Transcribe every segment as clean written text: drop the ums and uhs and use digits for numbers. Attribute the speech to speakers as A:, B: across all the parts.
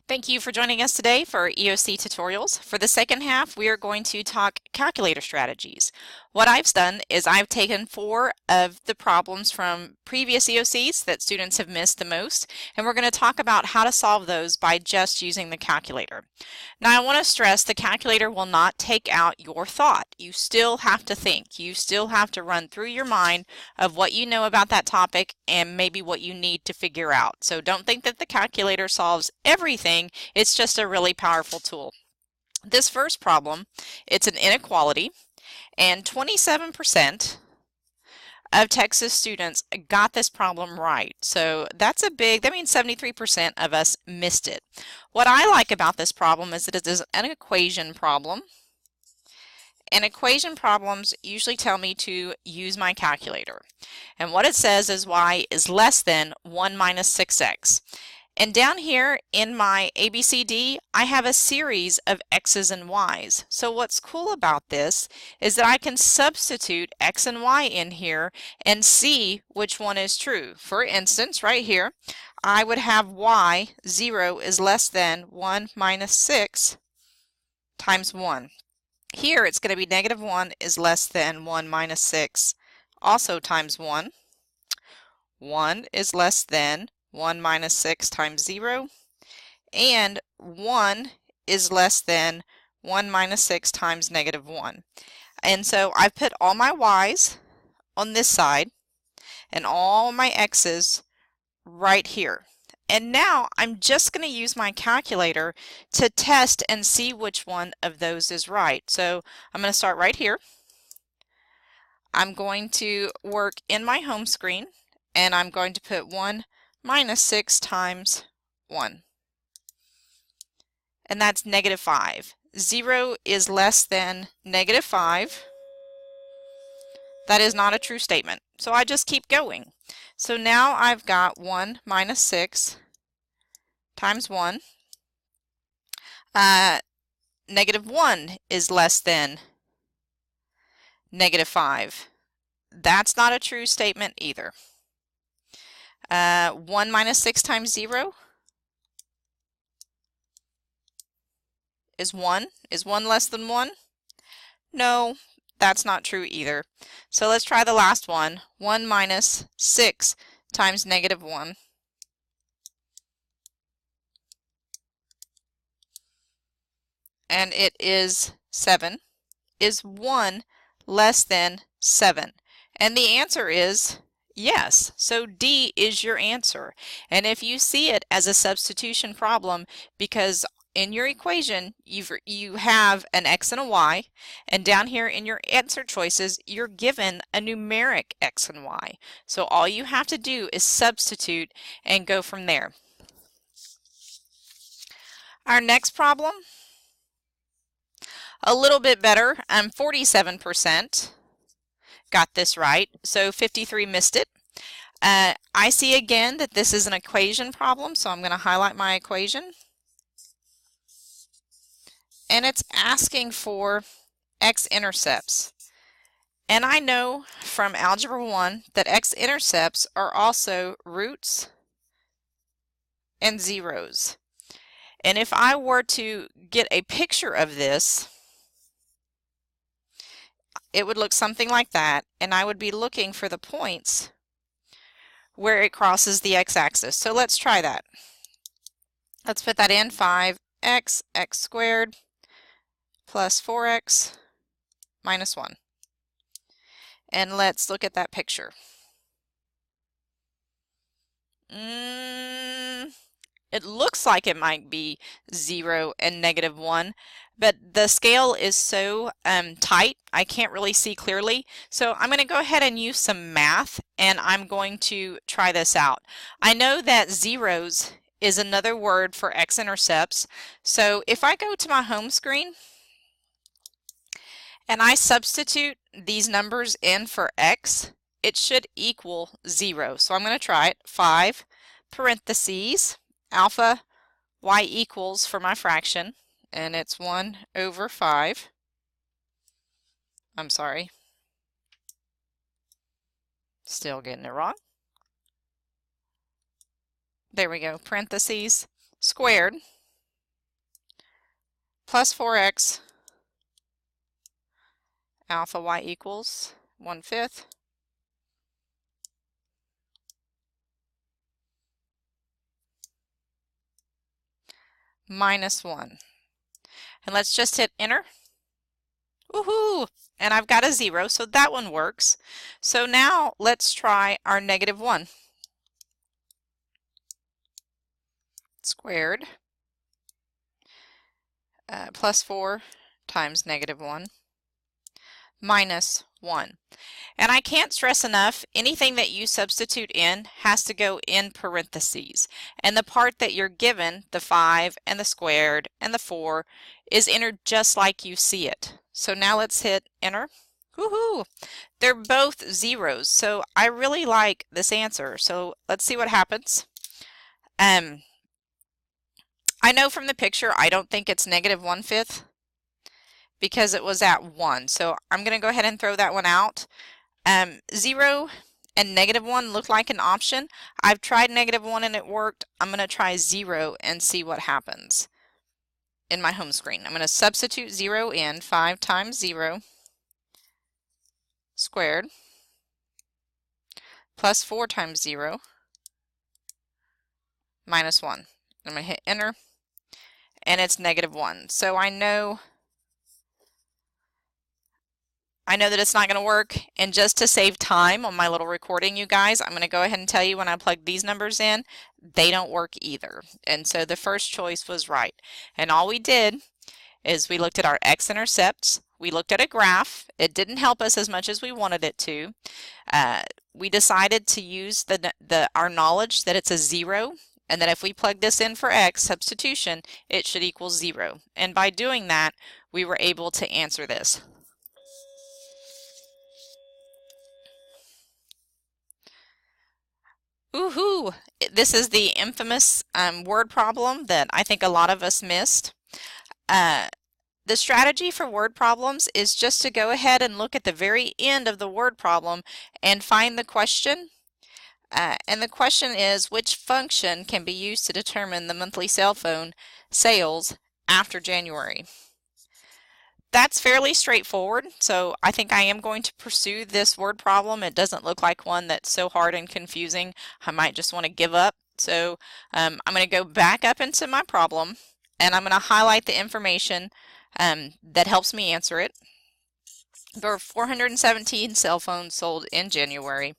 A: Thank you for joining us today for EOC tutorials. For the second half, we are going to talk calculator strategies. What I've done is I've taken 4 of the problems from previous EOCs that students have missed the most, and we're going to talk about how to solve those by just using the calculator. Now, I want to stress the calculator will not take out your thought. You still have to think. You still have to run through your mind of what you know about that topic and maybe what you need to figure out. So don't think that the calculator solves everything. It's just a really powerful tool. This first problem, it's an inequality, and 27% of Texas students got this problem right. So that means 73% of us missed it. What I like about this problem is that it is an equation problem. And equation problems usually tell me to use my calculator. And what it says is y is less than 1 minus 6x. And down here in my ABCD, I have a series of x's and y's. So what's cool about this is that I can substitute x and y in here and see which one is true. For instance, right here, I would have y, 0, is less than 1 minus 6 times 1. Here it's going to be negative 1 is less than 1 minus 6, also times 1. 1 is less than 1 minus 6 times 0, and 1 is less than 1 minus 6 times negative 1. And so I've put all my y's on this side and all my x's right here. And now I'm just going to use my calculator to test and see which one of those is right. So I'm going to start right here. I'm going to work in my home screen, and I'm going to put 1 minus 6 times 1. And that's negative 5. 0 is less than negative 5. That is not a true statement. So I just keep going. So now I've got 1 minus 6 times 1. Negative 1 is less than negative 5. That's not a true statement either. 1 minus 6 times 0 is 1. Is 1 less than 1? No, that's not true either. So let's try the last one. 1 minus 6 times negative 1. And it is 7. Is 1 less than 7? And the answer is yes. So D is your answer. And if you see it as a substitution problem, because in your equation you have an x and a y, and down here in your answer choices you're given a numeric x and y. So all you have to do is substitute and go from there. Our next problem, a little bit better. 47% got this right, so 53 missed it. I see again that this is an equation problem, so I'm going to highlight my equation. And it's asking for x-intercepts. And I know from Algebra 1 that x-intercepts are also roots and zeros. And if I were to get a picture of this, it would look something like that, and I would be looking for the points where it crosses the x-axis. So let's try that. Let's put that in. 5x, x squared, plus 4x minus 1. And let's look at that picture. It looks like it might be 0 and negative 1, but the scale is so tight I can't really see clearly. So I'm going to go ahead and use some math, and I'm going to try this out. I know that zeros is another word for x-intercepts. So if I go to my home screen and I substitute these numbers in for x, it should equal 0. So I'm going to try it. 5 parentheses alpha y equals for my fraction, and it's 1 over 5. I'm sorry. Still getting it wrong. There we go. Parentheses squared plus 4x alpha y equals 1/5 minus 1. And let's just hit enter. Woohoo! And I've got a 0, so that one works. So now let's try our -1 squared plus 4 times -1 minus 1. And I can't stress enough, anything that you substitute in has to go in parentheses. And the part that you're given, the 5 and the squared and the 4, is entered just like you see it. So now let's hit enter. Woohoo! They're both zeros, so I really like this answer. So let's see what happens. I know from the picture I don't think it's -1/5 because it was at 1. So I'm going to go ahead and throw that one out. 0 and -1 look like an option. I've tried -1 and it worked. I'm going to try 0 and see what happens in my home screen. I'm going to substitute 0 in. 5 times 0 squared plus 4 times 0 minus 1. I'm going to hit enter, and it's -1. So I know that it's not going to work, and just to save time on my little recording, you guys, I'm going to go ahead and tell you when I plug these numbers in, they don't work either. And so the first choice was right. And all we did is we looked at our x-intercepts, we looked at a graph. It didn't help us as much as we wanted it to. We decided to use our knowledge that it's a 0, and that if we plug this in for x, substitution, it should equal 0. And by doing that, we were able to answer this. Woohoo! This is the infamous word problem that I think a lot of us missed. The strategy for word problems is just to go ahead and look at the very end of the word problem and find the question. And the question is, which function can be used to determine the monthly cell phone sales after January? That's fairly straightforward, so I think I am going to pursue this word problem. It doesn't look like one that's so hard and confusing I might just want to give up. So I'm going to go back up into my problem, and I'm going to highlight the information that helps me answer it. There were 417 cell phones sold in January,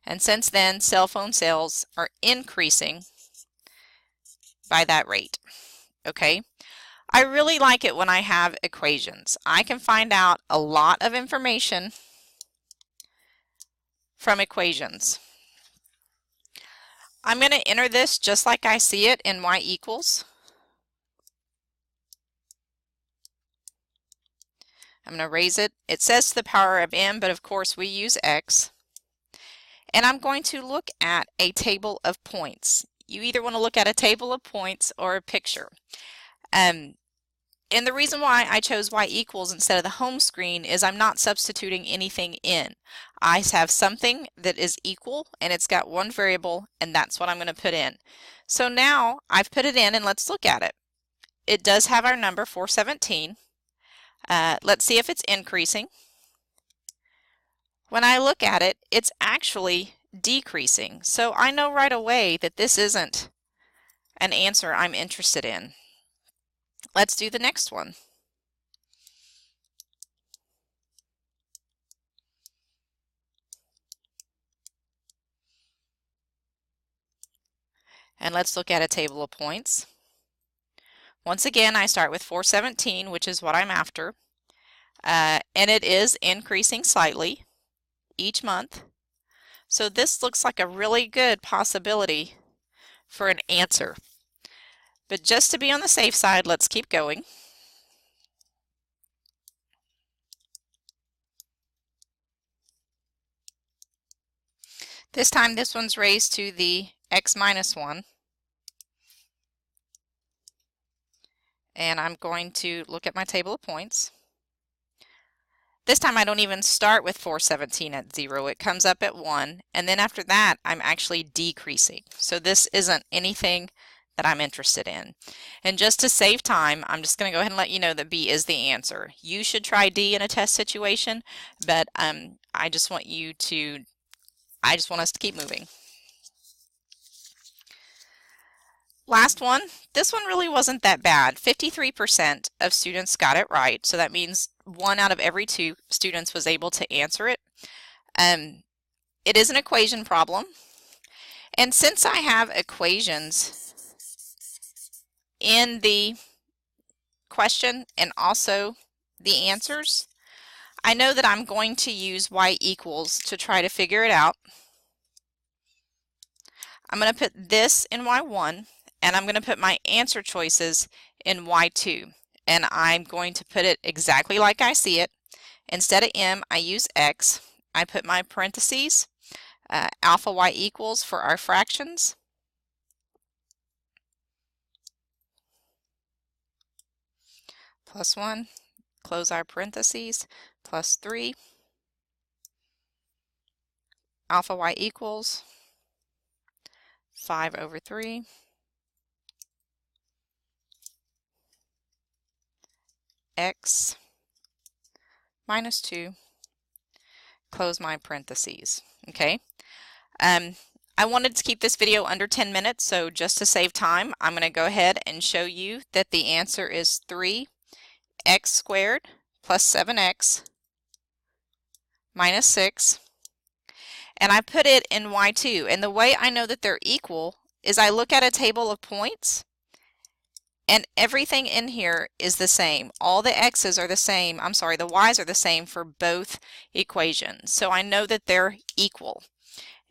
A: and since then cell phone sales are increasing by that rate. Okay, I really like it when I have equations. I can find out a lot of information from equations. I'm going to enter this just like I see it in y equals. I'm going to raise it. It says to the power of m, but of course we use x. And I'm going to look at a table of points. You either want to look at a table of points or a picture. And the reason why I chose y equals instead of the home screen is I'm not substituting anything in. I have something that is equal and it's got one variable, and that's what I'm going to put in. So now I've put it in, and let's look at it. It does have our number 417. Let's see if it's increasing. When I look at it, it's actually decreasing. So I know right away that this isn't an answer I'm interested in. Let's do the next one. And let's look at a table of points. Once again, I start with 417, which is what I'm after. And it is increasing slightly each month. So this looks like a really good possibility for an answer. But just to be on the safe side, let's keep going. This time this one's raised to the x minus 1. And I'm going to look at my table of points. This time I don't even start with 417 at 0. It comes up at 1. And then after that, I'm actually decreasing. So this isn't anything that I'm interested in. And just to save time, I'm just going to go ahead and let you know that B is the answer. You should try D in a test situation, but I just want us to keep moving. Last one. This one really wasn't that bad. 53% of students got it right, so that means 1 out of every 2 students was able to answer it. It is an equation problem, and since I have equations in the question and also the answers, I know that I'm going to use y equals to try to figure it out. I'm going to put this in y1, and I'm going to put my answer choices in y2, and I'm going to put it exactly like I see it. Instead of m, I use x. I put my parentheses, alpha y equals for our fractions, plus 1, close our parentheses, plus 3, alpha y equals 5 over 3, x minus 2, close my parentheses. Okay. I wanted to keep this video under 10 minutes, so just to save time, I'm going to go ahead and show you that the answer is 3x squared plus 7x minus 6. And I put it in y2, and the way I know that they're equal is I look at a table of points, and everything in here is the same. All the x's are the same. I'm sorry, the y's are the same for both equations. So I know that they're equal.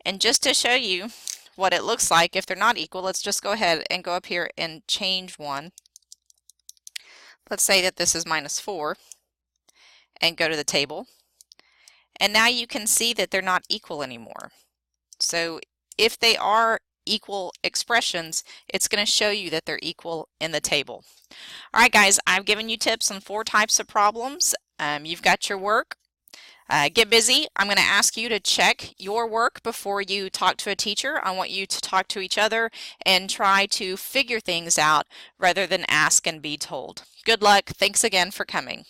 A: And just to show you what it looks like if they're not equal, let's just go ahead and go up here and change one. Let's say that this is minus 4 and go to the table. And now you can see that they're not equal anymore. So if they are equal expressions, it's going to show you that they're equal in the table. All right, guys, I've given you tips on 4 types of problems. You've got your work. Get busy. I'm going to ask you to check your work before you talk to a teacher. I want you to talk to each other and try to figure things out rather than ask and be told. Good luck. Thanks again for coming.